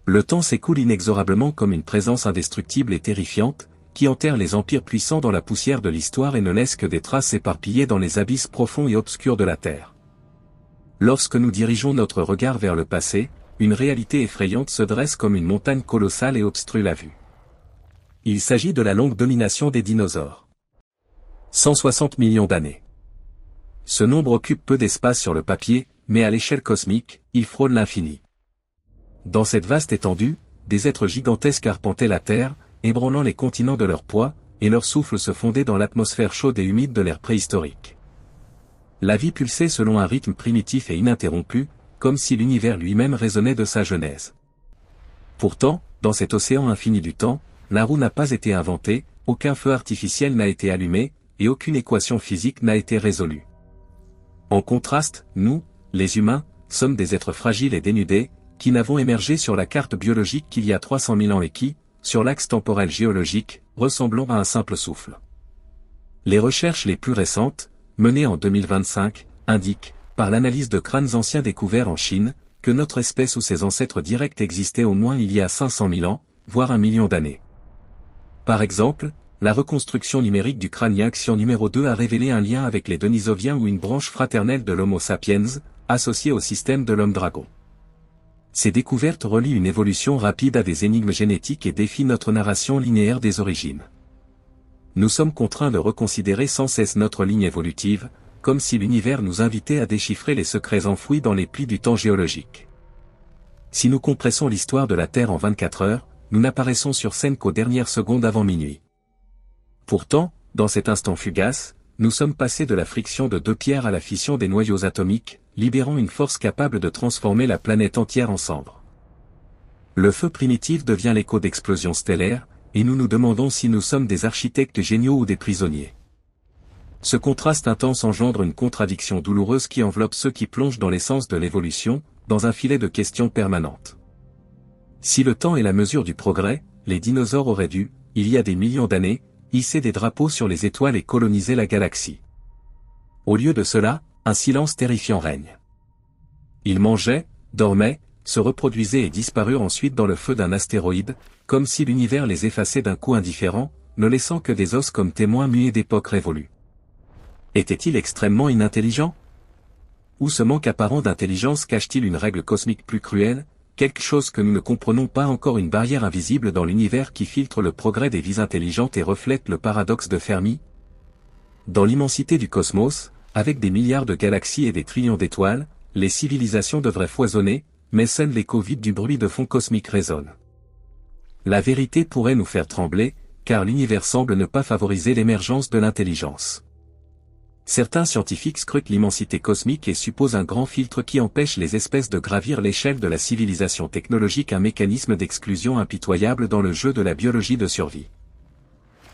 Le temps s'écoule inexorablement comme une présence indestructible et terrifiante, qui enterre les empires puissants dans la poussière de l'histoire et ne laisse que des traces éparpillées dans les abysses profonds et obscurs de la Terre. Lorsque nous dirigeons notre regard vers le passé, une réalité effrayante se dresse comme une montagne colossale et obstrue la vue. Il s'agit de la longue domination des dinosaures. 160 millions d'années. Ce nombre occupe peu d'espace sur le papier, mais à l'échelle cosmique, il frôle l'infini. Dans cette vaste étendue, des êtres gigantesques arpentaient la Terre, ébranlant les continents de leur poids, et leur souffle se fondait dans l'atmosphère chaude et humide de l'ère préhistorique. La vie pulsait selon un rythme primitif et ininterrompu, comme si l'univers lui-même résonnait de sa genèse. Pourtant, dans cet océan infini du temps, la roue n'a pas été inventée, aucun feu artificiel n'a été allumé, et aucune équation physique n'a été résolue. En contraste, nous, les humains, sommes des êtres fragiles et dénudés, qui n'avons émergé sur la carte biologique qu'il y a 300 000 ans et qui, sur l'axe temporel géologique, ressemblons à un simple souffle. Les recherches les plus récentes, menées en 2025, indiquent, par l'analyse de crânes anciens découverts en Chine, que notre espèce ou ses ancêtres directs existaient au moins il y a 500 000 ans, voire 1 million d'années. Par exemple, la reconstruction numérique du crâne Yaxian numéro 2 a révélé un lien avec les Denisoviens ou une branche fraternelle de l'Homo sapiens, associée au système de l'homme-dragon. Ces découvertes relient une évolution rapide à des énigmes génétiques et défient notre narration linéaire des origines. Nous sommes contraints de reconsidérer sans cesse notre ligne évolutive, comme si l'univers nous invitait à déchiffrer les secrets enfouis dans les plis du temps géologique. Si nous compressons l'histoire de la Terre en 24 heures, nous n'apparaissons sur scène qu'aux dernières secondes avant minuit. Pourtant, dans cet instant fugace, nous sommes passés de la friction de deux pierres à la fission des noyaux atomiques, libérant une force capable de transformer la planète entière en cendres. Le feu primitif devient l'écho d'explosions stellaires, et nous nous demandons si nous sommes des architectes géniaux ou des prisonniers. Ce contraste intense engendre une contradiction douloureuse qui enveloppe ceux qui plongent dans l'essence de l'évolution, dans un filet de questions permanentes. Si le temps est la mesure du progrès, les dinosaures auraient dû, il y a des millions d'années, hisser des drapeaux sur les étoiles et coloniser la galaxie. Au lieu de cela, un silence terrifiant règne. Ils mangeaient, dormaient, se reproduisaient et disparurent ensuite dans le feu d'un astéroïde, comme si l'univers les effaçait d'un coup indifférent, ne laissant que des os comme témoins muets d'époques révolues. Était-il extrêmement inintelligent? Ou ce manque apparent d'intelligence cache-t-il une règle cosmique plus cruelle, quelque chose que nous ne comprenons pas encore, une barrière invisible dans l'univers qui filtre le progrès des vies intelligentes et reflète le paradoxe de Fermi? Dans l'immensité du cosmos, avec des milliards de galaxies et des trillions d'étoiles, les civilisations devraient foisonner, mais seul l'écho vide du bruit de fond cosmique résonne. La vérité pourrait nous faire trembler, car l'univers semble ne pas favoriser l'émergence de l'intelligence. Certains scientifiques scrutent l'immensité cosmique et supposent un grand filtre qui empêche les espèces de gravir l'échelle de la civilisation technologique, un mécanisme d'exclusion impitoyable dans le jeu de la biologie de survie.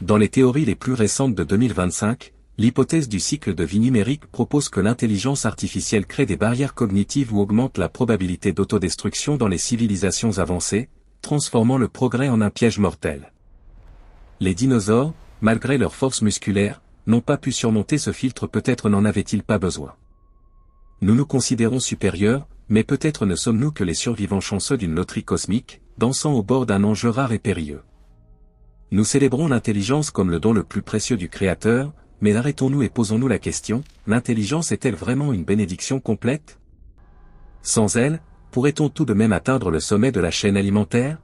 Dans les théories les plus récentes de 2025, l'hypothèse du cycle de vie numérique propose que l'intelligence artificielle crée des barrières cognitives ou augmente la probabilité d'autodestruction dans les civilisations avancées, transformant le progrès en un piège mortel. Les dinosaures, malgré leur force musculaire, n'ont pas pu surmonter ce filtre, peut-être n'en avaient-ils pas besoin. Nous nous considérons supérieurs, mais peut-être ne sommes-nous que les survivants chanceux d'une loterie cosmique, dansant au bord d'un enjeu rare et périlleux. Nous célébrons l'intelligence comme le don le plus précieux du Créateur, mais arrêtons-nous et posons-nous la question, l'intelligence est-elle vraiment une bénédiction complète? Sans elle, pourrait-on tout de même atteindre le sommet de la chaîne alimentaire?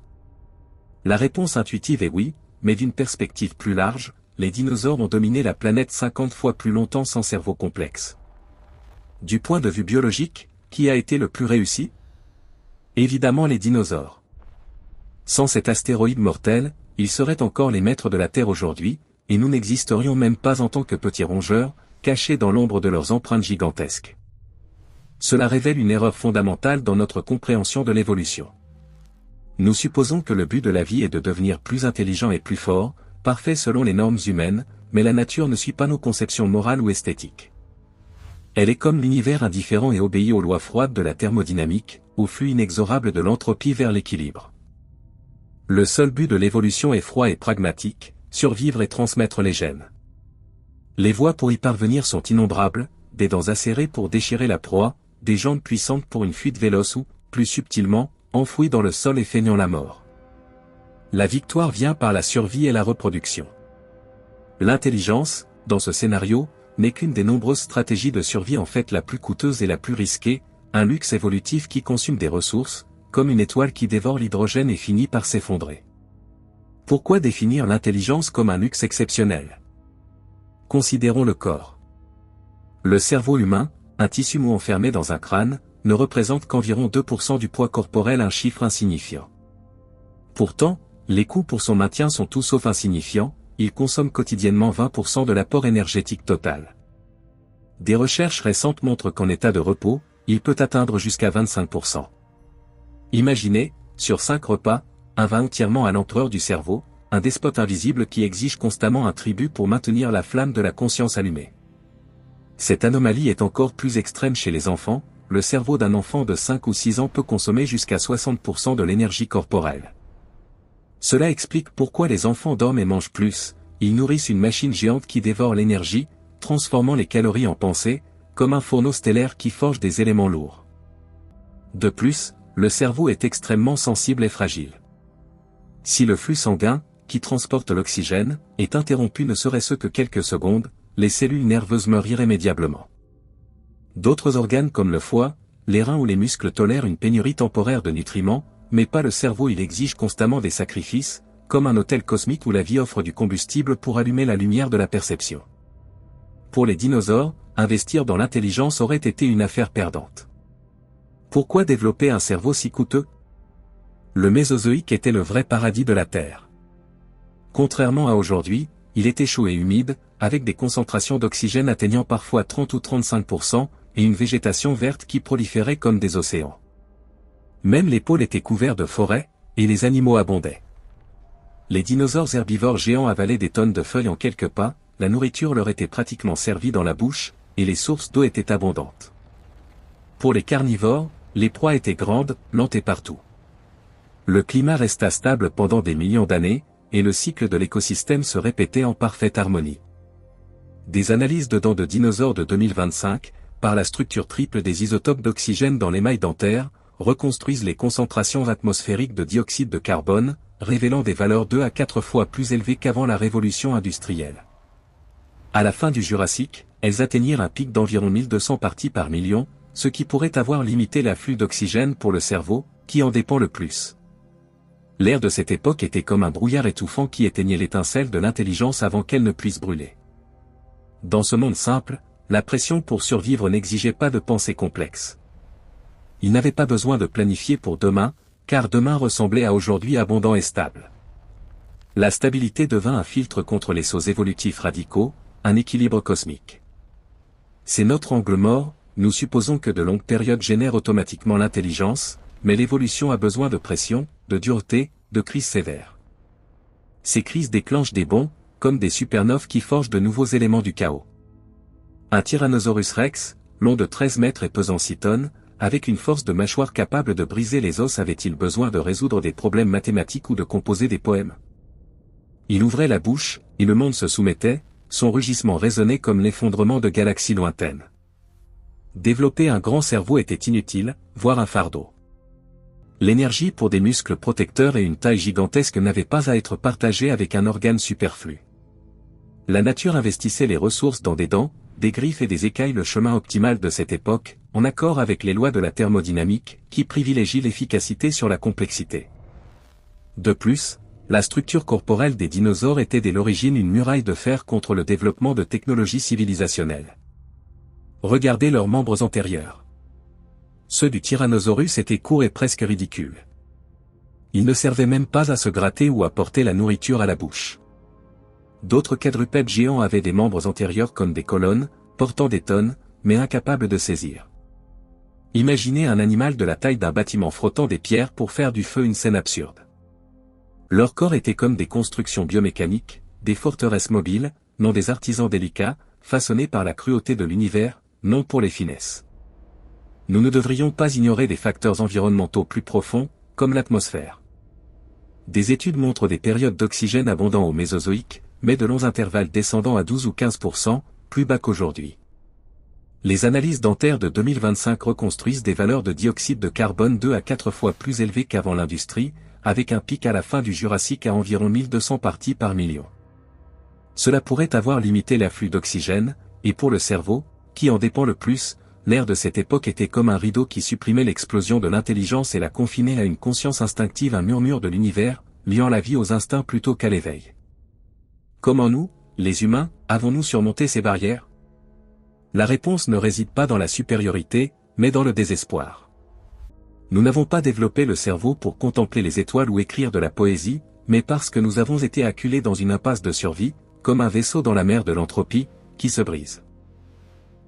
La réponse intuitive est oui, mais d'une perspective plus large, les dinosaures ont dominé la planète 50 fois plus longtemps sans cerveau complexe. Du point de vue biologique, qui a été le plus réussi? Évidemment les dinosaures. Sans cet astéroïde mortel, ils seraient encore les maîtres de la Terre aujourd'hui, et nous n'existerions même pas en tant que petits rongeurs, cachés dans l'ombre de leurs empreintes gigantesques. Cela révèle une erreur fondamentale dans notre compréhension de l'évolution. Nous supposons que le but de la vie est de devenir plus intelligent et plus fort, parfait selon les normes humaines, mais la nature ne suit pas nos conceptions morales ou esthétiques. Elle est comme l'univers indifférent et obéit aux lois froides de la thermodynamique, au flux inexorable de l'entropie vers l'équilibre. Le seul but de l'évolution est froid et pragmatique, survivre et transmettre les gènes. Les voies pour y parvenir sont innombrables, des dents acérées pour déchirer la proie, des jambes puissantes pour une fuite véloce ou, plus subtilement, enfouis dans le sol et feignant la mort. La victoire vient par la survie et la reproduction. L'intelligence, dans ce scénario, n'est qu'une des nombreuses stratégies de survie en fait la plus coûteuse et la plus risquée, un luxe évolutif qui consomme des ressources, comme une étoile qui dévore l'hydrogène et finit par s'effondrer. Pourquoi définir l'intelligence comme un luxe exceptionnel? Considérons le corps. Le cerveau humain, un tissu mou enfermé dans un crâne, ne représente qu'environ 2% du poids corporel, un chiffre insignifiant. Pourtant, les coûts pour son maintien sont tout sauf insignifiants, il consomme quotidiennement 20% de l'apport énergétique total. Des recherches récentes montrent qu'en état de repos, il peut atteindre jusqu'à 25%. Imaginez, sur 5 repas, un vin entièrement à l'empereur du cerveau, un despote invisible qui exige constamment un tribut pour maintenir la flamme de la conscience allumée. Cette anomalie est encore plus extrême chez les enfants, le cerveau d'un enfant de 5 ou 6 ans peut consommer jusqu'à 60% de l'énergie corporelle. Cela explique pourquoi les enfants dorment et mangent plus, ils nourrissent une machine géante qui dévore l'énergie, transformant les calories en pensée, comme un fourneau stellaire qui forge des éléments lourds. De plus, le cerveau est extrêmement sensible et fragile. Si le flux sanguin, qui transporte l'oxygène, est interrompu ne serait-ce que quelques secondes, les cellules nerveuses meurent irrémédiablement. D'autres organes comme le foie, les reins ou les muscles tolèrent une pénurie temporaire de nutriments, mais pas le cerveau, il exige constamment des sacrifices, comme un hôtel cosmique où la vie offre du combustible pour allumer la lumière de la perception. Pour les dinosaures, investir dans l'intelligence aurait été une affaire perdante. Pourquoi développer un cerveau si coûteux? Le Mésozoïque était le vrai paradis de la Terre. Contrairement à aujourd'hui, il était chaud et humide, avec des concentrations d'oxygène atteignant parfois 30 ou 35%, et une végétation verte qui proliférait comme des océans. Même les pôles étaient couverts de forêts, et les animaux abondaient. Les dinosaures herbivores géants avalaient des tonnes de feuilles en quelques pas, la nourriture leur était pratiquement servie dans la bouche, et les sources d'eau étaient abondantes. Pour les carnivores, les proies étaient grandes, lentes et partout. Le climat resta stable pendant des millions d'années, et le cycle de l'écosystème se répétait en parfaite harmonie. Des analyses de dents de dinosaures de 2025, par la structure triple des isotopes d'oxygène dans l'émail dentaire, reconstruisent les concentrations atmosphériques de dioxyde de carbone, révélant des valeurs 2 à 4 fois plus élevées qu'avant la révolution industrielle. À la fin du Jurassique, elles atteignirent un pic d'environ 1200 parties par million, ce qui pourrait avoir limité l'afflux d'oxygène pour le cerveau, qui en dépend le plus. L'air de cette époque était comme un brouillard étouffant qui éteignait l'étincelle de l'intelligence avant qu'elle ne puisse brûler. Dans ce monde simple, la pression pour survivre n'exigeait pas de pensée complexe. Il n'avait pas besoin de planifier pour demain, car demain ressemblait à aujourd'hui abondant et stable. La stabilité devint un filtre contre les sauts évolutifs radicaux, un équilibre cosmique. C'est notre angle mort, nous supposons que de longues périodes génèrent automatiquement l'intelligence, mais l'évolution a besoin de pression, de dureté, de crises sévères. Ces crises déclenchent des bonds, comme des supernoves qui forgent de nouveaux éléments du chaos. Un Tyrannosaurus rex, long de 13 mètres et pesant 6 tonnes, avec une force de mâchoire capable de briser les os, avait-il besoin de résoudre des problèmes mathématiques ou de composer des poèmes? Il ouvrait la bouche, et le monde se soumettait, son rugissement résonnait comme l'effondrement de galaxies lointaines. Développer un grand cerveau était inutile, voire un fardeau. L'énergie pour des muscles protecteurs et une taille gigantesque n'avait pas à être partagée avec un organe superflu. La nature investissait les ressources dans des dents, des griffes et des écailles, le chemin optimal de cette époque, en accord avec les lois de la thermodynamique, qui privilégient l'efficacité sur la complexité. De plus, la structure corporelle des dinosaures était dès l'origine une muraille de fer contre le développement de technologies civilisationnelles. Regardez leurs membres antérieurs. Ceux du Tyrannosaurus étaient courts et presque ridicules. Ils ne servaient même pas à se gratter ou à porter la nourriture à la bouche. D'autres quadrupèdes géants avaient des membres antérieurs comme des colonnes, portant des tonnes, mais incapables de saisir. Imaginez un animal de la taille d'un bâtiment frottant des pierres pour faire du feu, une scène absurde. Leurs corps étaient comme des constructions biomécaniques, des forteresses mobiles, non des artisans délicats, façonnés par la cruauté de l'univers, non pour les finesses. Nous ne devrions pas ignorer des facteurs environnementaux plus profonds, comme l'atmosphère. Des études montrent des périodes d'oxygène abondant au Mésozoïque, mais de longs intervalles descendant à 12 ou 15%, plus bas qu'aujourd'hui. Les analyses dentaires de 2025 reconstruisent des valeurs de dioxyde de carbone 2 à 4 fois plus élevées qu'avant l'industrie, avec un pic à la fin du Jurassique à environ 1200 parties par million. Cela pourrait avoir limité l'afflux d'oxygène, et pour le cerveau, qui en dépend le plus, l'air de cette époque était comme un rideau qui supprimait l'explosion de l'intelligence et la confinait à une conscience instinctive, un murmure de l'univers, liant la vie aux instincts plutôt qu'à l'éveil. Comment nous, les humains, avons-nous surmonté ces barrières? La réponse ne réside pas dans la supériorité, mais dans le désespoir. Nous n'avons pas développé le cerveau pour contempler les étoiles ou écrire de la poésie, mais parce que nous avons été acculés dans une impasse de survie, comme un vaisseau dans la mer de l'entropie, qui se brise.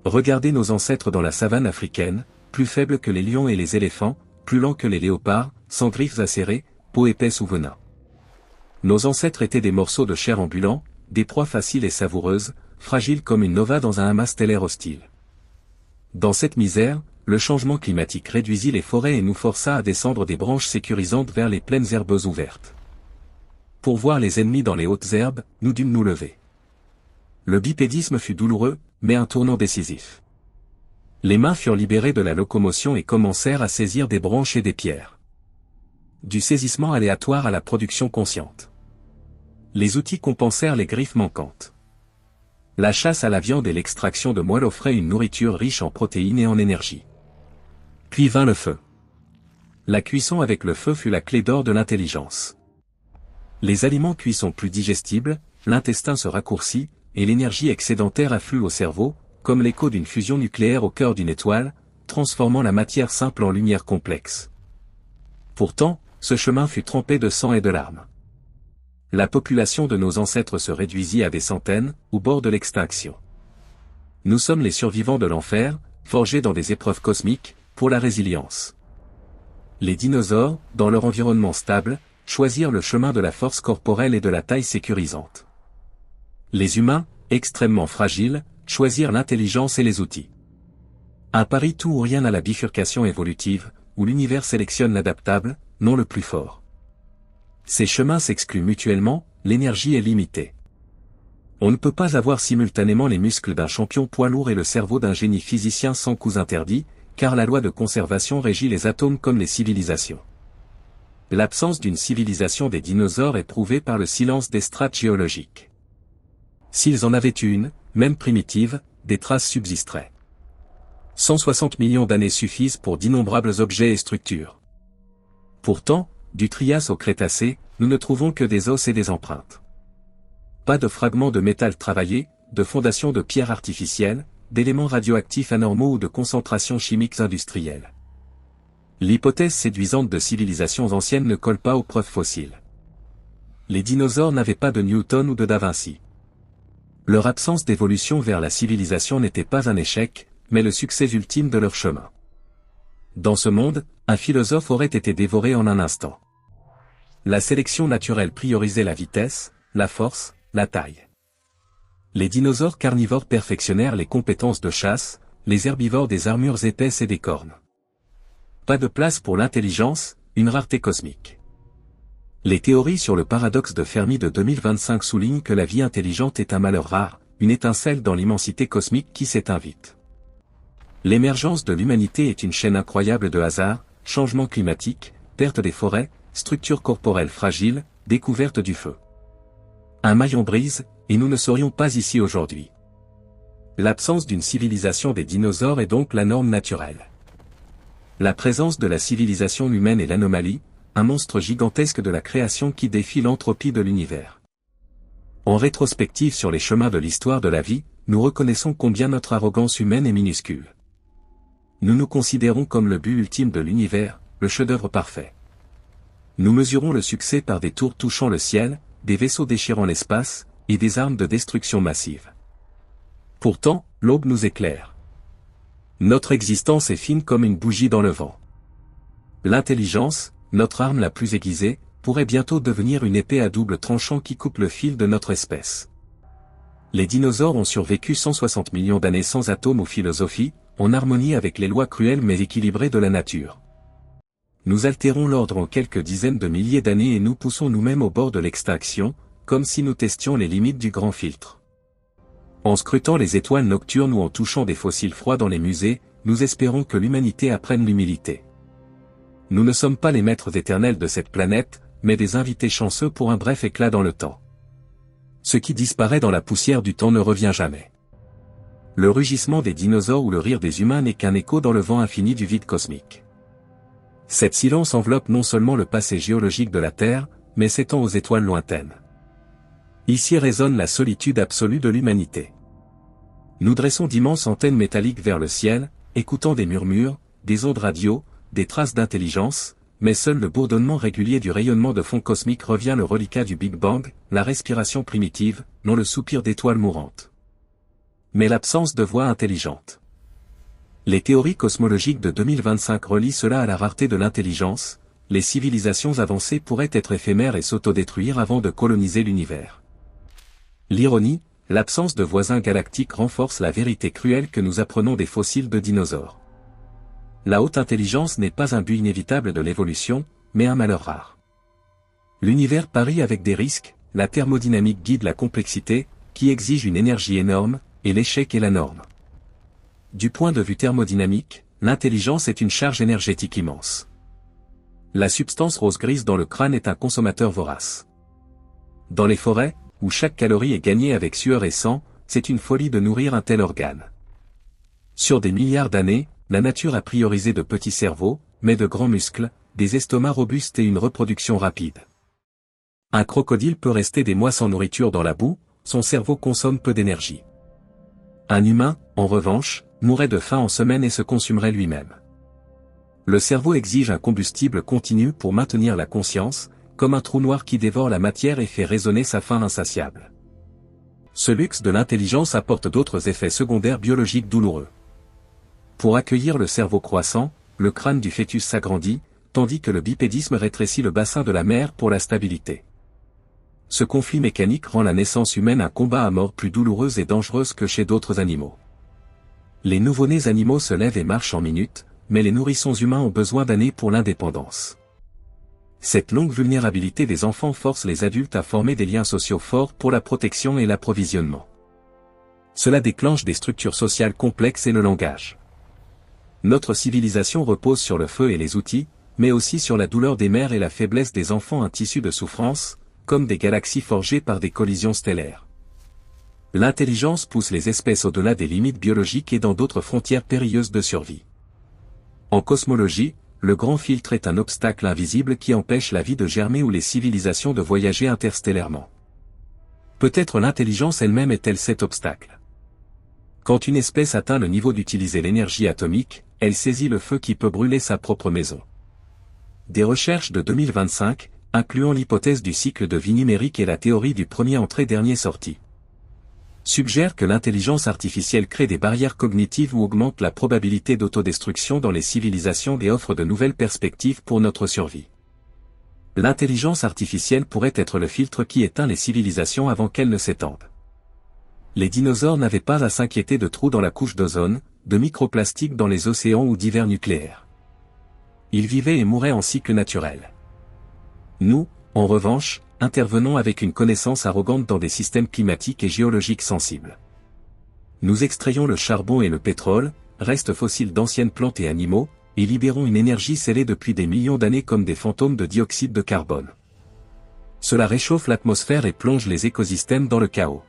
Regardez nos ancêtres dans la savane africaine, plus faibles que les lions et les éléphants, plus lents que les léopards, sans griffes acérées, peau épaisse ou venin. Nos ancêtres étaient des morceaux de chair ambulants, des proies faciles et savoureuses, fragiles comme une nova dans un amas stellaire hostile. Dans cette misère, le changement climatique réduisit les forêts et nous força à descendre des branches sécurisantes vers les plaines herbeuses ouvertes. Pour voir les ennemis dans les hautes herbes, nous dûmes nous lever. Le bipédisme fut douloureux, mais un tournant décisif. Les mains furent libérées de la locomotion et commencèrent à saisir des branches et des pierres. Du saisissement aléatoire à la production consciente. Les outils compensèrent les griffes manquantes. La chasse à la viande et l'extraction de moelle offraient une nourriture riche en protéines et en énergie. Puis vint le feu. La cuisson avec le feu fut la clé d'or de l'intelligence. Les aliments cuits sont plus digestibles, l'intestin se raccourcit, et l'énergie excédentaire afflue au cerveau, comme l'écho d'une fusion nucléaire au cœur d'une étoile, transformant la matière simple en lumière complexe. Pourtant, ce chemin fut trempé de sang et de larmes. La population de nos ancêtres se réduisit à des centaines, au bord de l'extinction. Nous sommes les survivants de l'enfer, forgés dans des épreuves cosmiques, pour la résilience. Les dinosaures, dans leur environnement stable, choisirent le chemin de la force corporelle et de la taille sécurisante. Les humains, extrêmement fragiles, choisirent l'intelligence et les outils. Un pari tout ou rien à la bifurcation évolutive, où l'univers sélectionne l'adaptable, non le plus fort. Ces chemins s'excluent mutuellement, l'énergie est limitée. On ne peut pas avoir simultanément les muscles d'un champion poids lourd et le cerveau d'un génie physicien sans coups interdits, car la loi de conservation régit les atomes comme les civilisations. L'absence d'une civilisation des dinosaures est prouvée par le silence des strates géologiques. S'ils en avaient une, même primitive, des traces subsisteraient. 160 millions d'années suffisent pour d'innombrables objets et structures. Pourtant, du Trias au Crétacé, nous ne trouvons que des os et des empreintes. Pas de fragments de métal travaillés, de fondations de pierres artificielles, d'éléments radioactifs anormaux ou de concentrations chimiques industrielles. L'hypothèse séduisante de civilisations anciennes ne colle pas aux preuves fossiles. Les dinosaures n'avaient pas de Newton ou de Da Vinci. Leur absence d'évolution vers la civilisation n'était pas un échec, mais le succès ultime de leur chemin. Dans ce monde, un philosophe aurait été dévoré en un instant. La sélection naturelle priorisait la vitesse, la force, la taille. Les dinosaures carnivores perfectionnèrent les compétences de chasse, les herbivores des armures épaisses et des cornes. Pas de place pour l'intelligence, une rareté cosmique. Les théories sur le paradoxe de Fermi de 2025 soulignent que la vie intelligente est un malheur rare, une étincelle dans l'immensité cosmique qui s'éteint vite. L'émergence de l'humanité est une chaîne incroyable de hasards, changements climatiques, perte des forêts, structures corporelles fragiles, découverte du feu. Un maillon brise, et nous ne serions pas ici aujourd'hui. L'absence d'une civilisation des dinosaures est donc la norme naturelle. La présence de la civilisation humaine est l'anomalie, un monstre gigantesque de la création qui défie l'entropie de l'univers. En rétrospective sur les chemins de l'histoire de la vie, nous reconnaissons combien notre arrogance humaine est minuscule. Nous nous considérons comme le but ultime de l'univers, le chef-d'œuvre parfait. Nous mesurons le succès par des tours touchant le ciel, des vaisseaux déchirant l'espace, et des armes de destruction massive. Pourtant, l'aube nous éclaire. Notre existence est fine comme une bougie dans le vent. L'intelligence, notre arme la plus aiguisée, pourrait bientôt devenir une épée à double tranchant qui coupe le fil de notre espèce. Les dinosaures ont survécu 160 millions d'années sans atomes ou philosophie, en harmonie avec les lois cruelles mais équilibrées de la nature. Nous altérons l'ordre en quelques dizaines de milliers d'années et nous poussons nous-mêmes au bord de l'extinction, comme si nous testions les limites du grand filtre. En scrutant les étoiles nocturnes ou en touchant des fossiles froids dans les musées, nous espérons que l'humanité apprenne l'humilité. Nous ne sommes pas les maîtres éternels de cette planète, mais des invités chanceux pour un bref éclat dans le temps. Ce qui disparaît dans la poussière du temps ne revient jamais. Le rugissement des dinosaures ou le rire des humains n'est qu'un écho dans le vent infini du vide cosmique. Cette silence enveloppe non seulement le passé géologique de la Terre, mais s'étend aux étoiles lointaines. Ici résonne la solitude absolue de l'humanité. Nous dressons d'immenses antennes métalliques vers le ciel, écoutant des murmures, des ondes radio, des traces d'intelligence, mais seul le bourdonnement régulier du rayonnement de fond cosmique revient le reliquat du Big Bang, la respiration primitive, non le soupir d'étoiles mourantes. Mais l'absence de voix intelligente. Les théories cosmologiques de 2025 relient cela à la rareté de l'intelligence. Les civilisations avancées pourraient être éphémères et s'autodétruire avant de coloniser l'univers. L'ironie, l'absence de voisins galactiques renforce la vérité cruelle que nous apprenons des fossiles de dinosaures. La haute intelligence n'est pas un but inévitable de l'évolution, mais un malheur rare. L'univers parie avec des risques, la thermodynamique guide la complexité, qui exige une énergie énorme, et l'échec est la norme. Du point de vue thermodynamique, l'intelligence est une charge énergétique immense. La substance rose-grise dans le crâne est un consommateur vorace. Dans les forêts, où chaque calorie est gagnée avec sueur et sang, c'est une folie de nourrir un tel organe. Sur des milliards d'années, la nature a priorisé de petits cerveaux, mais de grands muscles, des estomacs robustes et une reproduction rapide. Un crocodile peut rester des mois sans nourriture dans la boue, son cerveau consomme peu d'énergie. Un humain, en revanche, mourrait de faim en semaine et se consumerait lui-même. Le cerveau exige un combustible continu pour maintenir la conscience, comme un trou noir qui dévore la matière et fait résonner sa faim insatiable. Ce luxe de l'intelligence apporte d'autres effets secondaires biologiques douloureux. Pour accueillir le cerveau croissant, le crâne du fœtus s'agrandit, tandis que le bipédisme rétrécit le bassin de la mère pour la stabilité. Ce conflit mécanique rend la naissance humaine un combat à mort plus douloureuse et dangereuse que chez d'autres animaux. Les nouveau-nés animaux se lèvent et marchent en minutes, mais les nourrissons humains ont besoin d'années pour l'indépendance. Cette longue vulnérabilité des enfants force les adultes à former des liens sociaux forts pour la protection et l'approvisionnement. Cela déclenche des structures sociales complexes et le langage. Notre civilisation repose sur le feu et les outils, mais aussi sur la douleur des mères et la faiblesse des enfants, un tissu de souffrance, comme des galaxies forgées par des collisions stellaires. L'intelligence pousse les espèces au-delà des limites biologiques et dans d'autres frontières périlleuses de survie. En cosmologie, le grand filtre est un obstacle invisible qui empêche la vie de germer ou les civilisations de voyager interstellairement. Peut-être l'intelligence elle-même est-elle cet obstacle. Quand une espèce atteint le niveau d'utiliser l'énergie atomique, elle saisit le feu qui peut brûler sa propre maison. Des recherches de 2025, incluant l'hypothèse du cycle de vie numérique et la théorie du premier entré dernier sorti, suggèrent que l'intelligence artificielle crée des barrières cognitives ou augmente la probabilité d'autodestruction dans les civilisations et offre de nouvelles perspectives pour notre survie. L'intelligence artificielle pourrait être le filtre qui éteint les civilisations avant qu'elles ne s'étendent. Les dinosaures n'avaient pas à s'inquiéter de trous dans la couche d'ozone, de microplastiques dans les océans ou d'hivers nucléaires. Ils vivaient et mouraient en cycle naturel. Nous, en revanche, intervenons avec une connaissance arrogante dans des systèmes climatiques et géologiques sensibles. Nous extrayons le charbon et le pétrole, restes fossiles d'anciennes plantes et animaux, et libérons une énergie scellée depuis des millions d'années comme des fantômes de dioxyde de carbone. Cela réchauffe l'atmosphère et plonge les écosystèmes dans le chaos.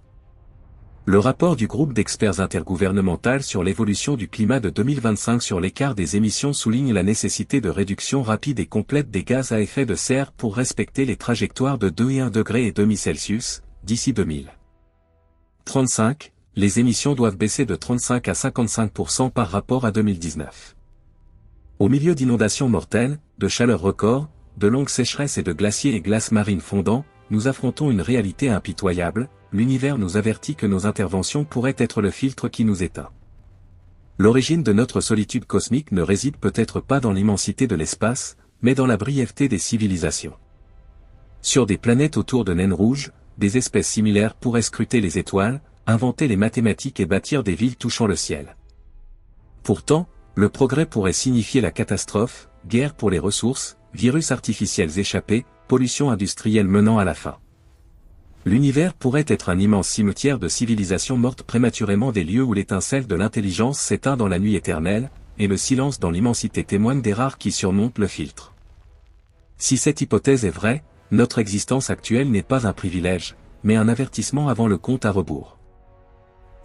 Le rapport du groupe d'experts intergouvernemental sur l'évolution du climat de 2025 sur l'écart des émissions souligne la nécessité de réduction rapide et complète des gaz à effet de serre pour respecter les trajectoires de 2 et 1,5 degrés Celsius, d'ici 2035. Les émissions doivent baisser de 35 à 55% par rapport à 2019. Au milieu d'inondations mortelles, de chaleurs records, de longues sécheresses et de glaciers et glaces marines fondants, nous affrontons une réalité impitoyable. L'univers nous avertit que nos interventions pourraient être le filtre qui nous éteint. L'origine de notre solitude cosmique ne réside peut-être pas dans l'immensité de l'espace, mais dans la brièveté des civilisations. Sur des planètes autour de naines rouges, des espèces similaires pourraient scruter les étoiles, inventer les mathématiques et bâtir des villes touchant le ciel. Pourtant, le progrès pourrait signifier la catastrophe, guerre pour les ressources, virus artificiels échappés, pollution industrielle menant à la faim. L'univers pourrait être un immense cimetière de civilisations mortes prématurément, des lieux où l'étincelle de l'intelligence s'éteint dans la nuit éternelle, et le silence dans l'immensité témoigne des rares qui surmontent le filtre. Si cette hypothèse est vraie, notre existence actuelle n'est pas un privilège, mais un avertissement avant le compte à rebours.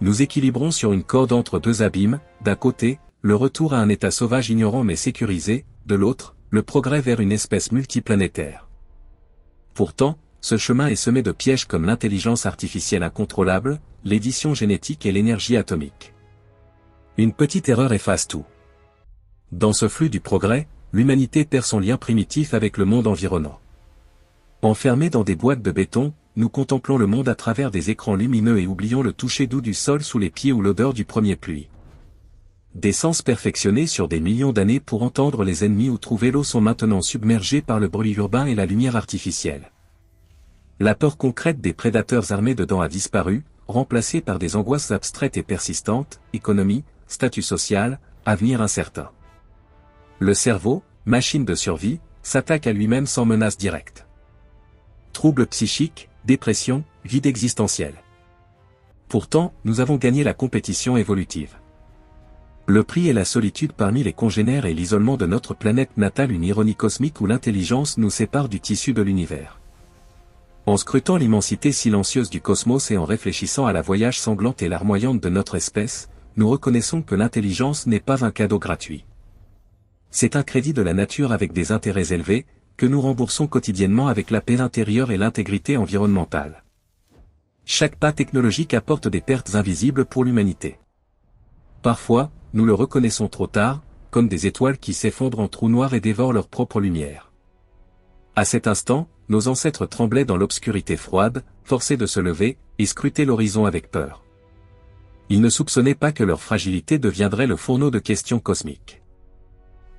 Nous équilibrons sur une corde entre deux abîmes, d'un côté, le retour à un état sauvage ignorant mais sécurisé, de l'autre, le progrès vers une espèce multiplanétaire. Pourtant, ce chemin est semé de pièges comme l'intelligence artificielle incontrôlable, l'édition génétique et l'énergie atomique. Une petite erreur efface tout. Dans ce flux du progrès, l'humanité perd son lien primitif avec le monde environnant. Enfermés dans des boîtes de béton, nous contemplons le monde à travers des écrans lumineux et oublions le toucher doux du sol sous les pieds ou l'odeur du premier pluie. Des sens perfectionnés sur des millions d'années pour entendre les ennemis ou trouver l'eau sont maintenant submergés par le bruit urbain et la lumière artificielle. La peur concrète des prédateurs armés dedans a disparu, remplacée par des angoisses abstraites et persistantes, économie, statut social, avenir incertain. Le cerveau, machine de survie, s'attaque à lui-même sans menace directe. Troubles psychiques, dépression, vide existentiel. Pourtant, nous avons gagné la compétition évolutive. Le prix est la solitude parmi les congénères et l'isolement de notre planète natale, une ironie cosmique où l'intelligence nous sépare du tissu de l'univers. En scrutant l'immensité silencieuse du cosmos et en réfléchissant à la voyage sanglante et larmoyante de notre espèce, nous reconnaissons que l'intelligence n'est pas un cadeau gratuit. C'est un crédit de la nature avec des intérêts élevés, que nous remboursons quotidiennement avec la paix intérieure et l'intégrité environnementale. Chaque pas technologique apporte des pertes invisibles pour l'humanité. Parfois, nous le reconnaissons trop tard, comme des étoiles qui s'effondrent en trous noirs et dévorent leur propre lumière. À cet instant, nos ancêtres tremblaient dans l'obscurité froide, forcés de se lever, et scrutaient l'horizon avec peur. Ils ne soupçonnaient pas que leur fragilité deviendrait le fourneau de questions cosmiques.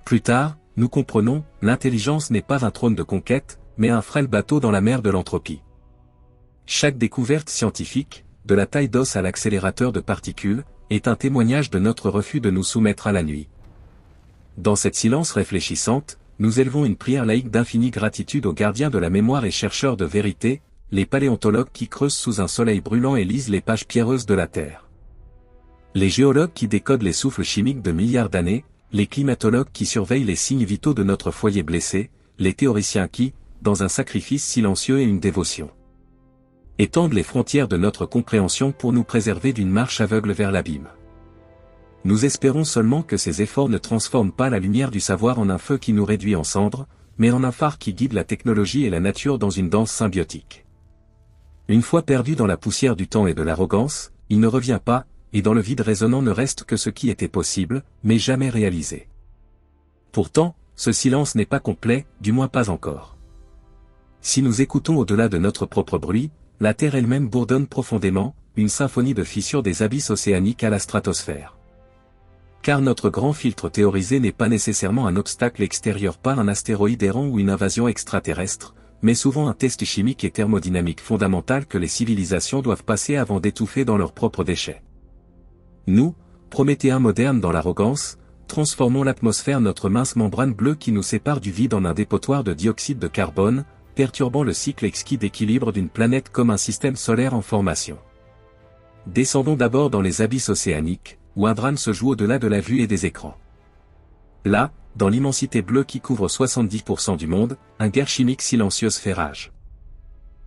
Plus tard, nous comprenons, l'intelligence n'est pas un trône de conquête, mais un frêle bateau dans la mer de l'entropie. Chaque découverte scientifique, de la taille d'os à l'accélérateur de particules, est un témoignage de notre refus de nous soumettre à la nuit. Dans cette silence réfléchissante, nous élevons une prière laïque d'infinie gratitude aux gardiens de la mémoire et chercheurs de vérité, les paléontologues qui creusent sous un soleil brûlant et lisent les pages pierreuses de la Terre. Les géologues qui décodent les souffles chimiques de milliards d'années, les climatologues qui surveillent les signes vitaux de notre foyer blessé, les théoriciens qui, dans un sacrifice silencieux et une dévotion, étendent les frontières de notre compréhension pour nous préserver d'une marche aveugle vers l'abîme. Nous espérons seulement que ces efforts ne transforment pas la lumière du savoir en un feu qui nous réduit en cendres, mais en un phare qui guide la technologie et la nature dans une danse symbiotique. Une fois perdu dans la poussière du temps et de l'arrogance, il ne revient pas, et dans le vide résonnant ne reste que ce qui était possible, mais jamais réalisé. Pourtant, ce silence n'est pas complet, du moins pas encore. Si nous écoutons au-delà de notre propre bruit, la Terre elle-même bourdonne profondément, une symphonie de fissures des abysses océaniques à la stratosphère. Car notre grand filtre théorisé n'est pas nécessairement un obstacle extérieur, pas un astéroïde errant ou une invasion extraterrestre, mais souvent un test chimique et thermodynamique fondamental que les civilisations doivent passer avant d'étouffer dans leurs propres déchets. Nous, Prométhéens modernes dans l'arrogance, transformons l'atmosphère, notre mince membrane bleue qui nous sépare du vide, en un dépotoir de dioxyde de carbone, perturbant le cycle exquis d'équilibre d'une planète comme un système solaire en formation. Descendons d'abord dans les abysses océaniques, où un drame se joue au-delà de la vue et des écrans. Là, dans l'immensité bleue qui couvre 70% du monde, une guerre chimique silencieuse fait rage.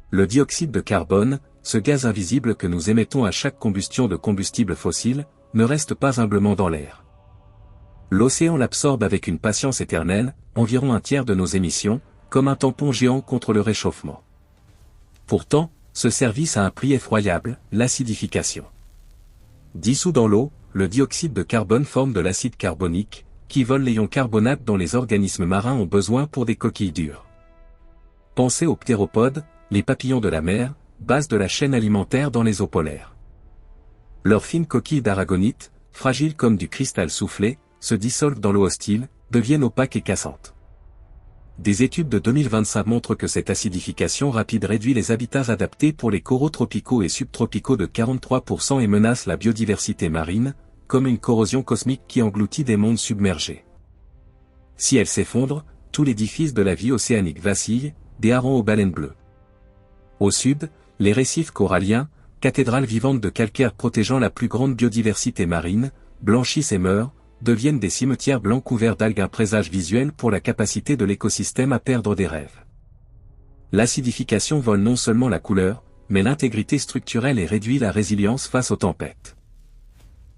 Le dioxyde de carbone, ce gaz invisible que nous émettons à chaque combustion de combustibles fossiles, ne reste pas humblement dans l'air. L'océan l'absorbe avec une patience éternelle, environ un tiers de nos émissions, comme un tampon géant contre le réchauffement. Pourtant, ce service a un prix effroyable, l'acidification. Dissous dans l'eau, le dioxyde de carbone forme de l'acide carbonique, qui vole les ions carbonates dont les organismes marins ont besoin pour des coquilles dures. Pensez aux ptéropodes, les papillons de la mer, base de la chaîne alimentaire dans les eaux polaires. Leurs fines coquilles d'aragonite, fragiles comme du cristal soufflé, se dissolvent dans l'eau hostile, deviennent opaques et cassantes. Des études de 2025 montrent que cette acidification rapide réduit les habitats adaptés pour les coraux tropicaux et subtropicaux de 43% et menace la biodiversité marine, comme une corrosion cosmique qui engloutit des mondes submergés. Si elle s'effondre, tout l'édifice de la vie océanique vacille, des harengs aux baleines bleues. Au sud, Les récifs coralliens, cathédrales vivantes de calcaire protégeant la plus grande biodiversité marine, blanchissent et meurent, deviennent des cimetières blancs couverts d'algues, un présage visuel pour la capacité de l'écosystème à perdre des rêves. L'acidification vole non seulement la couleur, mais l'intégrité structurelle et réduit la résilience face aux tempêtes.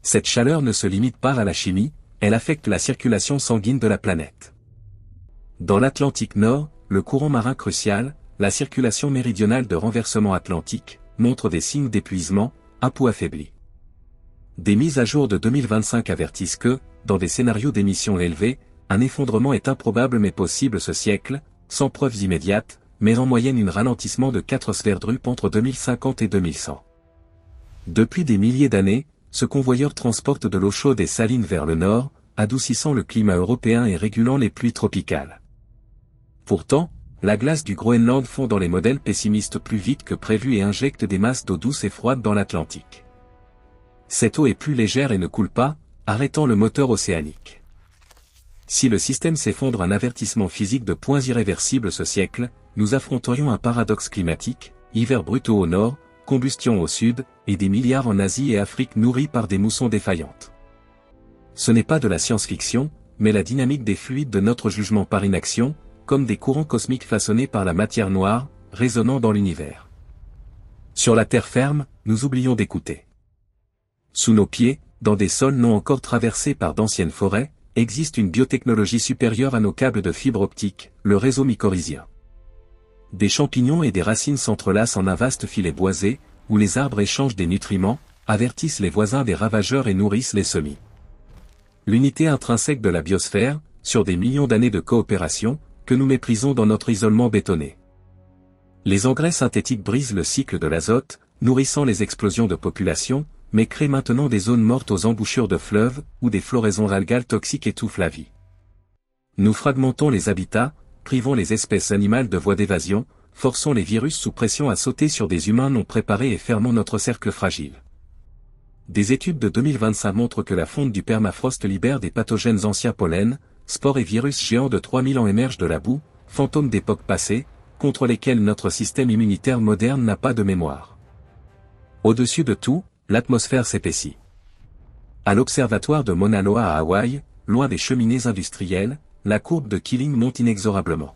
Cette chaleur ne se limite pas à la chimie, elle affecte la circulation sanguine de la planète. Dans l'Atlantique Nord, le courant marin crucial, la circulation méridionale de renversement atlantique, montre des signes d'épuisement, un peu affaibli. Des mises à jour de 2025 avertissent que, dans des scénarios d'émissions élevées, un effondrement est improbable mais possible ce siècle, sans preuves immédiates, mais en moyenne un ralentissement de 4 sverdrup entre 2050 et 2100. Depuis des milliers d'années, ce convoyeur transporte de l'eau chaude et saline vers le nord, adoucissant le climat européen et régulant les pluies tropicales. Pourtant, la glace du Groenland fond dans les modèles pessimistes plus vite que prévu et injecte des masses d'eau douce et froide dans l'Atlantique. Cette eau est plus légère et ne coule pas, arrêtant le moteur océanique. Si le système s'effondre, un avertissement physique de points irréversibles ce siècle, nous affronterions un paradoxe climatique, hiver brutaux au nord, combustion au sud, et des milliards en Asie et Afrique nourris par des moussons défaillantes. Ce n'est pas de la science-fiction, mais la dynamique des fluides de notre jugement par inaction, comme des courants cosmiques façonnés par la matière noire, résonnant dans l'univers. Sur la terre ferme, nous oublions d'écouter. Sous nos pieds, dans des sols non encore traversés par d'anciennes forêts, existe une biotechnologie supérieure à nos câbles de fibre optique, le réseau mycorhizien. Des champignons et des racines s'entrelacent en un vaste filet boisé, où les arbres échangent des nutriments, avertissent les voisins des ravageurs et nourrissent les semis. L'unité intrinsèque de la biosphère, sur des millions d'années de coopération, que nous méprisons dans notre isolement bétonné. Les engrais synthétiques brisent le cycle de l'azote, nourrissant les explosions de population, mais créent maintenant des zones mortes aux embouchures de fleuves, où des floraisons algales toxiques étouffent la vie. Nous fragmentons les habitats, privons les espèces animales de voies d'évasion, forçons les virus sous pression à sauter sur des humains non préparés et fermons notre cercle fragile. Des études de 2025 montrent que la fonte du permafrost libère des pathogènes anciens, pollen, spores et virus géants de 3000 ans émergent de la boue, fantômes d'époques passées, contre lesquels notre système immunitaire moderne n'a pas de mémoire. Au-dessus de tout, l'atmosphère s'épaissit. À l'observatoire de Mauna Loa à Hawaï, loin des cheminées industrielles, la courbe de Keeling monte inexorablement.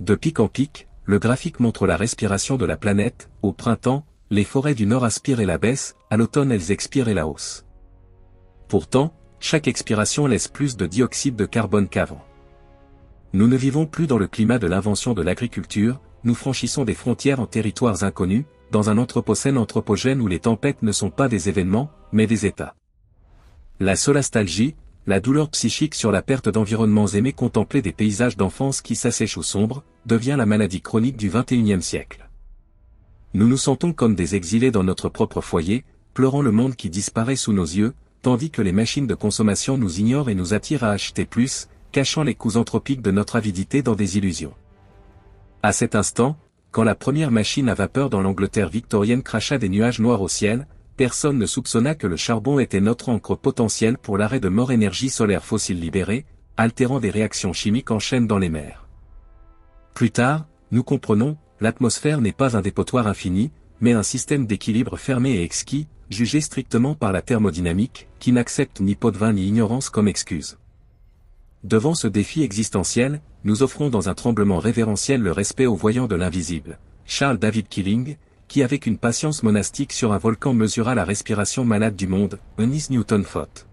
De pic en pic, le graphique montre la respiration de la planète. Au printemps, les forêts du nord aspirent et la baissent, à l'automne elles expirent et la haussent. Pourtant, chaque expiration laisse plus de dioxyde de carbone qu'avant. Nous ne vivons plus dans le climat de l'invention de l'agriculture, nous franchissons des frontières en territoires inconnus, dans un anthropocène anthropogène où les tempêtes ne sont pas des événements, mais des états. La solastalgie, la douleur psychique sur la perte d'environnements aimés, contempler des paysages d'enfance qui s'assèchent ou sombrent, devient la maladie chronique du XXIe siècle. Nous nous sentons comme des exilés dans notre propre foyer, pleurant le monde qui disparaît sous nos yeux, tandis que les machines de consommation nous ignorent et nous attirent à acheter plus, cachant les coûts anthropiques de notre avidité dans des illusions. À cet instant, quand la première machine à vapeur dans l'Angleterre victorienne cracha des nuages noirs au ciel, personne ne soupçonna que le charbon était notre encre potentielle pour l'arrêt de mort énergie solaire fossile libérée, altérant des réactions chimiques en chaîne dans les mers. Plus tard, nous comprenons, l'atmosphère n'est pas un dépotoir infini, mais un système d'équilibre fermé et exquis, jugé strictement par la thermodynamique, qui n'accepte ni pot de vin ni ignorance comme excuse. Devant ce défi existentiel, nous offrons dans un tremblement révérentiel le respect aux voyants de l'invisible. Charles David Keeling, qui avec une patience monastique sur un volcan mesura la respiration malade du monde, Eunice Newton-Foote.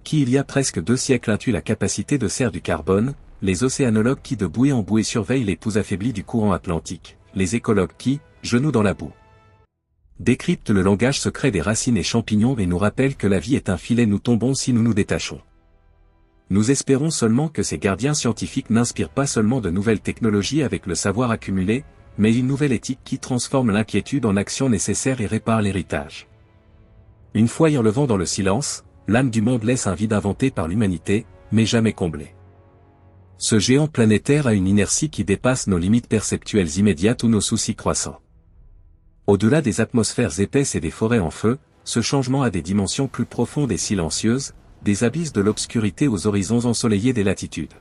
Qui il y a presque 2 siècles intue la capacité de serre du carbone, les océanologues qui de bouée en bouée surveillent les pouls affaiblis du courant atlantique, les écologues qui, genoux dans la boue, décryptent le langage secret des racines et champignons et nous rappellent que la vie est un filet, nous tombons si nous nous détachons. Nous espérons seulement que ces gardiens scientifiques n'inspirent pas seulement de nouvelles technologies avec le savoir accumulé, mais une nouvelle éthique qui transforme l'inquiétude en action nécessaire et répare l'héritage. Une fois hurlevant dans le silence, l'âme du monde laisse un vide inventé par l'humanité, mais jamais comblé. Ce géant planétaire a une inertie qui dépasse nos limites perceptuelles immédiates ou nos soucis croissants. Au-delà des atmosphères épaisses et des forêts en feu, ce changement a des dimensions plus profondes et silencieuses, des abysses de l'obscurité aux horizons ensoleillés des latitudes.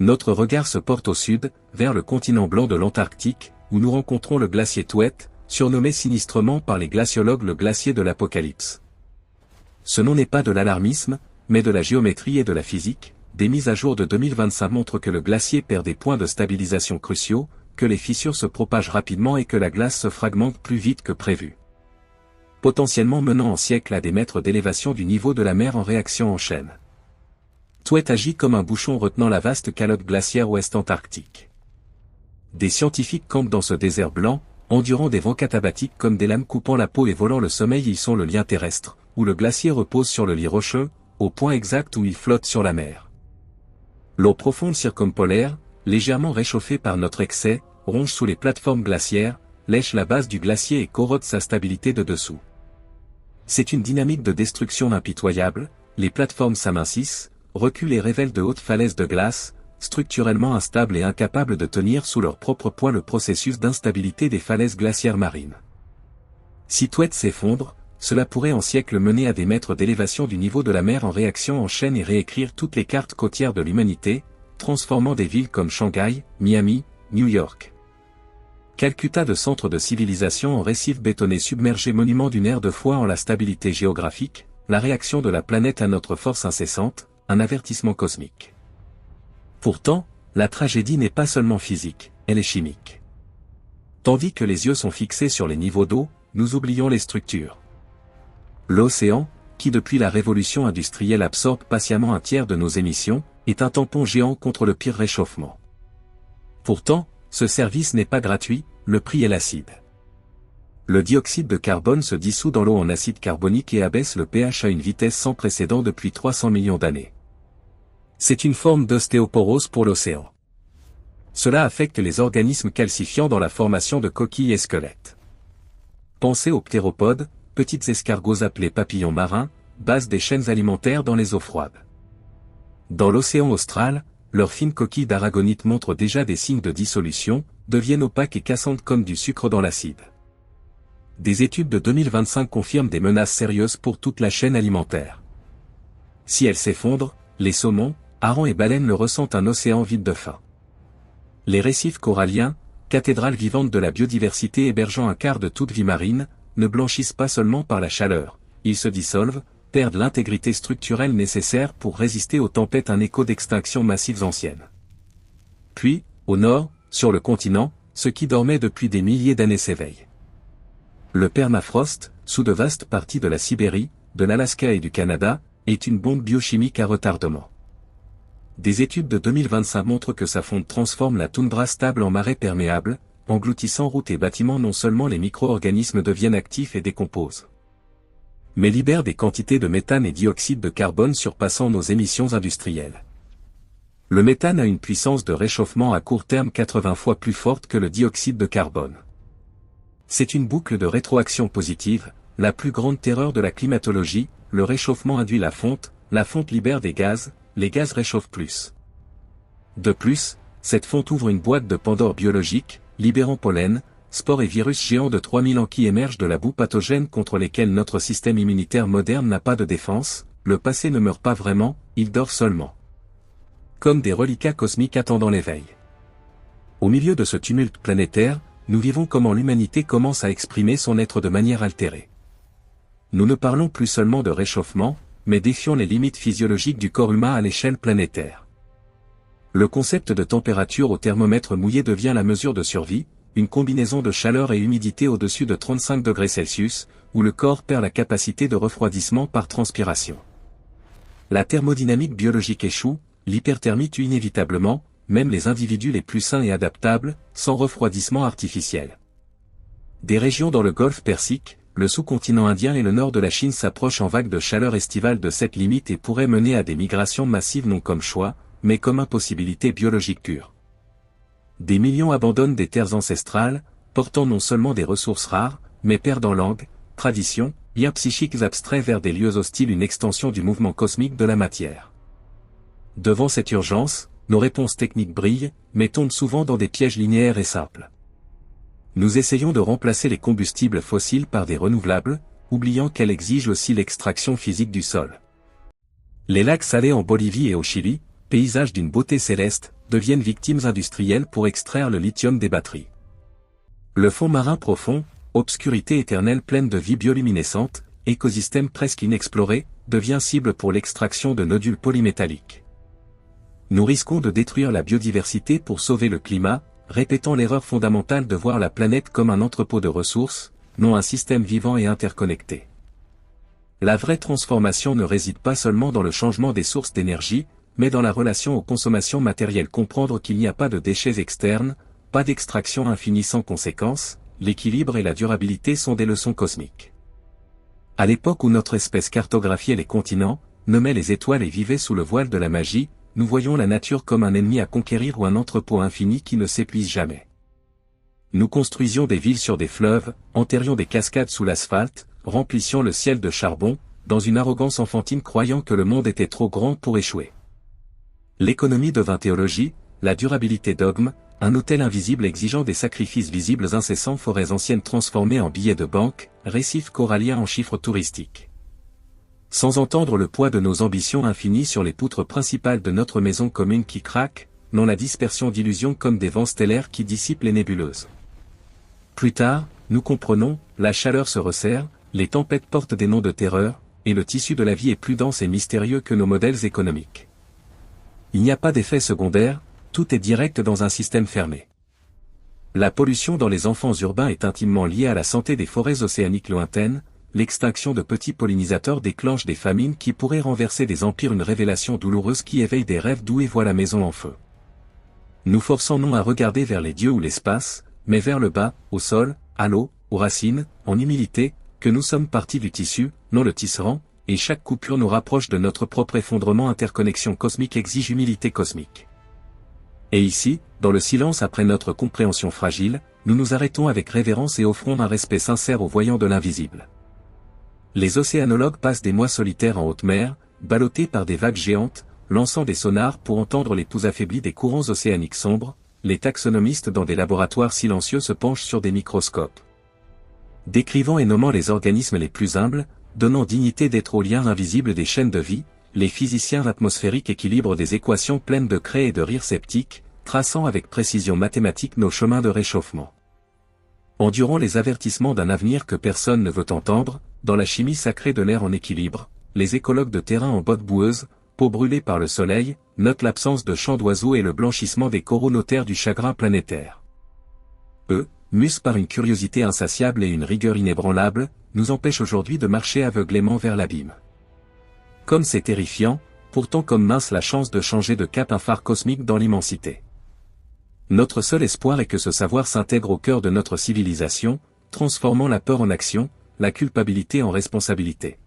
Notre regard se porte au sud, vers le continent blanc de l'Antarctique, où nous rencontrons le glacier Thouet, surnommé sinistrement par les glaciologues le glacier de l'Apocalypse. Ce nom n'est pas de l'alarmisme, mais de la géométrie et de la physique. Des mises à jour de 2025 montrent que le glacier perd des points de stabilisation cruciaux, que les fissures se propagent rapidement et que la glace se fragmente plus vite que prévu. Potentiellement menant en siècles à des mètres d'élévation du niveau de la mer en réaction en chaîne. Thouet agit comme un bouchon retenant la vaste calotte glaciaire ouest antarctique. Des scientifiques campent dans ce désert blanc, endurant des vents catabatiques comme des lames coupant la peau et volant le sommeil. Ils sont le lien terrestre, où le glacier repose sur le lit rocheux, au point exact où il flotte sur la mer. L'eau profonde circumpolaire, légèrement réchauffée par notre excès, ronge sous les plateformes glaciaires, lèche la base du glacier et corrode sa stabilité de dessous. C'est une dynamique de destruction impitoyable, les plateformes s'amincissent, reculent et révèlent de hautes falaises de glace, structurellement instables et incapables de tenir sous leur propre poids le processus d'instabilité des falaises glaciaires marines. Si Thouet s'effondre, cela pourrait en siècles mener à des mètres d'élévation du niveau de la mer en réaction en chaîne et réécrire toutes les cartes côtières de l'humanité, transformant des villes comme Shanghai, Miami, New York. Calcutta de centre de civilisation en récifs bétonnés submergés, monument d'une ère de foi en la stabilité géographique, la réaction de la planète à notre force incessante, un avertissement cosmique. Pourtant, la tragédie n'est pas seulement physique, elle est chimique. Tandis que les yeux sont fixés sur les niveaux d'eau, nous oublions les structures. L'océan, qui depuis la révolution industrielle absorbe patiemment un tiers de nos émissions, est un tampon géant contre le pire réchauffement. Pourtant, ce service n'est pas gratuit, le prix est l'acide. Le dioxyde de carbone se dissout dans l'eau en acide carbonique et abaisse le pH à une vitesse sans précédent depuis 300 millions d'années. C'est une forme d'ostéoporose pour l'océan. Cela affecte les organismes calcifiants dans la formation de coquilles et squelettes. Pensez aux ptéropodes, petites escargots appelés papillons marins, base des chaînes alimentaires dans les eaux froides. Dans l'océan austral, leurs fines coquilles d'aragonite montrent déjà des signes de dissolution, deviennent opaques et cassantes comme du sucre dans l'acide. Des études de 2025 confirment des menaces sérieuses pour toute la chaîne alimentaire. Si elle s'effondre, les saumons, harengs et baleines le ressentent, un océan vide de faim. Les récifs coralliens, cathédrales vivantes de la biodiversité hébergeant un quart de toute vie marine, ne blanchissent pas seulement par la chaleur, ils se dissolvent, perdent l'intégrité structurelle nécessaire pour résister aux tempêtes, un écho d'extinctions massives anciennes. Puis, au nord, sur le continent, ce qui dormait depuis des milliers d'années s'éveille. Le permafrost, sous de vastes parties de la Sibérie, de l'Alaska et du Canada, est une bombe biochimique à retardement. Des études de 2025 montrent que sa fonte transforme la toundra stable en marais perméable, engloutissant routes et bâtiments. Non seulement les micro-organismes deviennent actifs et décomposent, mais libèrent des quantités de méthane et dioxyde de carbone surpassant nos émissions industrielles. Le méthane a une puissance de réchauffement à court terme 80 fois plus forte que le dioxyde de carbone. C'est une boucle de rétroaction positive, la plus grande terreur de la climatologie. Le réchauffement induit la fonte libère des gaz, les gaz réchauffent plus. De plus, cette fonte ouvre une boîte de Pandore biologique, libérant pollen, spores et virus géants de 3000 ans qui émergent de la boue pathogène contre lesquels notre système immunitaire moderne n'a pas de défense. Le passé ne meurt pas vraiment, il dort seulement. Comme des reliquats cosmiques attendant l'éveil. Au milieu de ce tumulte planétaire, nous vivons comment l'humanité commence à exprimer son être de manière altérée. Nous ne parlons plus seulement de réchauffement, mais défions les limites physiologiques du corps humain à l'échelle planétaire. Le concept de température au thermomètre mouillé devient la mesure de survie, une combinaison de chaleur et humidité au-dessus de 35 degrés Celsius, où le corps perd la capacité de refroidissement par transpiration. La thermodynamique biologique échoue, l'hyperthermie tue inévitablement, même les individus les plus sains et adaptables, sans refroidissement artificiel. Des régions dans le golfe Persique, le sous-continent indien et le nord de la Chine s'approchent en vagues de chaleur estivale de cette limite et pourraient mener à des migrations massives non comme choix, mais comme impossibilité biologique pure. Des millions abandonnent des terres ancestrales, portant non seulement des ressources rares, mais perdant langue, tradition, liens psychiques abstraits vers des lieux hostiles, une extension du mouvement cosmique de la matière. Devant cette urgence, nos réponses techniques brillent, mais tombent souvent dans des pièges linéaires et simples. Nous essayons de remplacer les combustibles fossiles par des renouvelables, oubliant qu'elles exigent aussi l'extraction physique du sol. Les lacs salés en Bolivie et au Chili, paysages d'une beauté céleste, deviennent victimes industrielles pour extraire le lithium des batteries. Le fond marin profond, obscurité éternelle pleine de vie bioluminescente, écosystème presque inexploré, devient cible pour l'extraction de nodules polymétalliques. Nous risquons de détruire la biodiversité pour sauver le climat, répétant l'erreur fondamentale de voir la planète comme un entrepôt de ressources, non un système vivant et interconnecté. La vraie transformation ne réside pas seulement dans le changement des sources d'énergie, mais dans la relation aux consommations matérielles. Comprendre qu'il n'y a pas de déchets externes, pas d'extraction infinie sans conséquence, l'équilibre et la durabilité sont des leçons cosmiques. À l'époque où notre espèce cartographiait les continents, nommait les étoiles et vivait sous le voile de la magie, nous voyons la nature comme un ennemi à conquérir ou un entrepôt infini qui ne s'épuise jamais. Nous construisions des villes sur des fleuves, enterrions des cascades sous l'asphalte, remplissions le ciel de charbon, dans une arrogance enfantine croyant que le monde était trop grand pour échouer. L'économie devint théologie, la durabilité dogme, un autel invisible exigeant des sacrifices visibles incessants, forêts anciennes transformées en billets de banque, récifs coralliens en chiffres touristiques. Sans entendre le poids de nos ambitions infinies sur les poutres principales de notre maison commune qui craquent, non la dispersion d'illusions comme des vents stellaires qui dissipent les nébuleuses. Plus tard, nous comprenons, la chaleur se resserre, les tempêtes portent des noms de terreur, et le tissu de la vie est plus dense et mystérieux que nos modèles économiques. Il n'y a pas d'effet secondaire, tout est direct dans un système fermé. La pollution dans les enfants urbains est intimement liée à la santé des forêts océaniques lointaines, l'extinction de petits pollinisateurs déclenche des famines qui pourraient renverser des empires, une révélation douloureuse qui éveille des rêves doux et voit la maison en feu. Nous forçons non à regarder vers les dieux ou l'espace, mais vers le bas, au sol, à l'eau, aux racines, en humilité, que nous sommes partie du tissu, non le tisserand, et chaque coupure nous rapproche de notre propre effondrement. Interconnexion cosmique exige humilité cosmique. Et ici, dans le silence après notre compréhension fragile, nous nous arrêtons avec révérence et offrons un respect sincère aux voyants de l'invisible. Les océanologues passent des mois solitaires en haute mer, ballottés par des vagues géantes, lançant des sonars pour entendre les pouls affaiblis des courants océaniques sombres. Les taxonomistes dans des laboratoires silencieux se penchent sur des microscopes. Décrivant et nommant les organismes les plus humbles, donnant dignité d'être aux liens invisibles des chaînes de vie, les physiciens atmosphériques équilibrent des équations pleines de craie et de rires sceptiques, traçant avec précision mathématique nos chemins de réchauffement. Endurant les avertissements d'un avenir que personne ne veut entendre, dans la chimie sacrée de l'air en équilibre, les écologues de terrain en bottes boueuses, peau brûlée par le soleil, notent l'absence de chants d'oiseaux et le blanchissement des coraux notaires du chagrin planétaire. Eux, mus par une curiosité insatiable et une rigueur inébranlable, nous empêchent aujourd'hui de marcher aveuglément vers l'abîme. Comme c'est terrifiant, pourtant comme mince la chance de changer de cap, un phare cosmique dans l'immensité. Notre seul espoir est que ce savoir s'intègre au cœur de notre civilisation, transformant la peur en action, la culpabilité en responsabilité.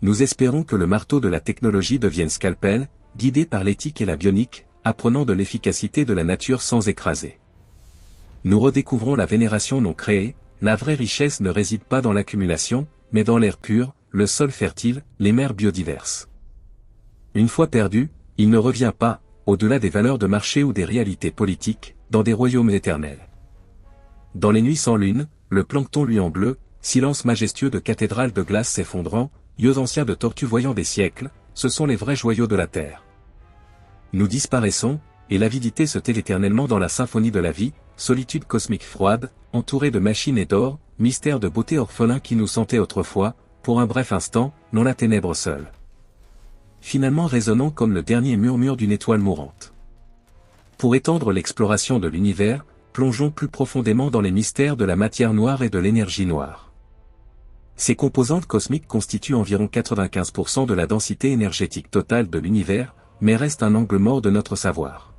Nous espérons que le marteau de la technologie devienne scalpel, guidé par l'éthique et la bionique, apprenant de l'efficacité de la nature sans écraser. Nous redécouvrons la vénération non créée, la vraie richesse ne réside pas dans l'accumulation, mais dans l'air pur, le sol fertile, les mers biodiverses. Une fois perdu, il ne revient pas, au-delà des valeurs de marché ou des réalités politiques, dans des royaumes éternels. Dans les nuits sans lune, le plancton luit en bleu, silence majestueux de cathédrales de glace s'effondrant, yeux anciens de tortues voyant des siècles, ce sont les vrais joyaux de la terre. Nous disparaissons, et l'avidité se tait éternellement dans la symphonie de la vie, solitude cosmique froide, entourée de machines et d'or, mystère de beauté orphelin qui nous sentait autrefois, pour un bref instant, non la ténèbre seule. Finalement résonnant comme le dernier murmure d'une étoile mourante. Pour étendre l'exploration de l'univers, plongeons plus profondément dans les mystères de la matière noire et de l'énergie noire. Ces composantes cosmiques constituent environ 95% de la densité énergétique totale de l'univers, mais restent un angle mort de notre savoir.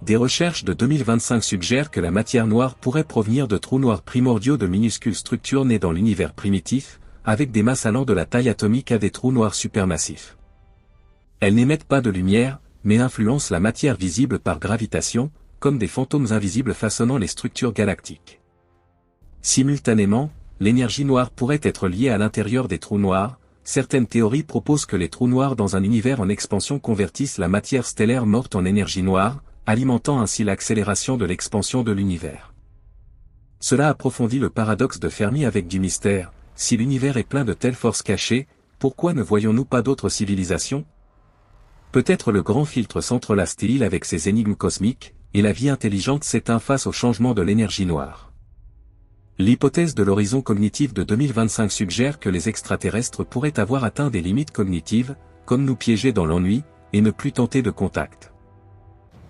Des recherches de 2025 suggèrent que la matière noire pourrait provenir de trous noirs primordiaux, de minuscules structures nées dans l'univers primitif, avec des masses allant de la taille atomique à des trous noirs supermassifs. Elles n'émettent pas de lumière, mais influencent la matière visible par gravitation, comme des fantômes invisibles façonnant les structures galactiques. Simultanément, l'énergie noire pourrait être liée à l'intérieur des trous noirs. Certaines théories proposent que les trous noirs dans un univers en expansion convertissent la matière stellaire morte en énergie noire, alimentant ainsi l'accélération de l'expansion de l'univers. Cela approfondit le paradoxe de Fermi avec du mystère. Si l'univers est plein de telles forces cachées, pourquoi ne voyons-nous pas d'autres civilisations ? Peut-être le grand filtre s'entrelace-t-il avec ces énigmes cosmiques, et la vie intelligente s'éteint face au changement de l'énergie noire. L'hypothèse de l'horizon cognitif de 2025 suggère que les extraterrestres pourraient avoir atteint des limites cognitives, comme nous piéger dans l'ennui, et ne plus tenter de contact.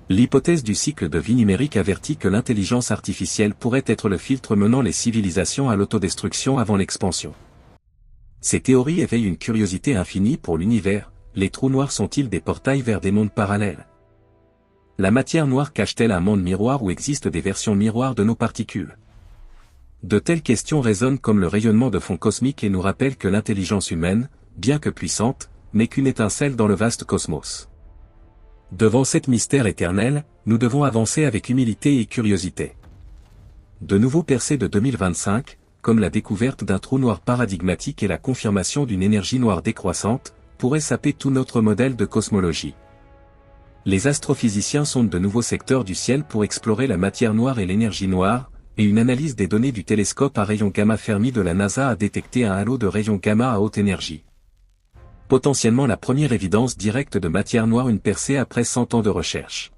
L'hypothèse du cycle de vie numérique avertit que l'intelligence artificielle pourrait être le filtre menant les civilisations à l'autodestruction avant l'expansion. Ces théories éveillent une curiosité infinie pour l'univers. Les trous noirs sont-ils des portails vers des mondes parallèles? La matière noire cache-t-elle un monde miroir où existent des versions miroirs de nos particules? De telles questions résonnent comme le rayonnement de fond cosmique et nous rappellent que l'intelligence humaine, bien que puissante, n'est qu'une étincelle dans le vaste cosmos. Devant cet mystère éternel, nous devons avancer avec humilité et curiosité. De nouveaux percées de 2025, comme la découverte d'un trou noir paradigmatique et la confirmation d'une énergie noire décroissante, pourraient saper tout notre modèle de cosmologie. Les astrophysiciens sondent de nouveaux secteurs du ciel pour explorer la matière noire et l'énergie noire, et une analyse des données du télescope à rayons gamma Fermi de la NASA a détecté un halo de rayons gamma à haute énergie. Potentiellement la première évidence directe de matière noire, une percée après 100 ans de recherche.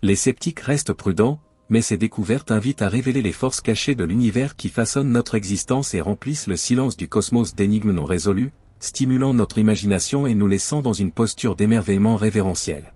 Les sceptiques restent prudents, mais ces découvertes invitent à révéler les forces cachées de l'univers qui façonnent notre existence et remplissent le silence du cosmos d'énigmes non résolues, stimulant notre imagination et nous laissant dans une posture d'émerveillement révérentiel.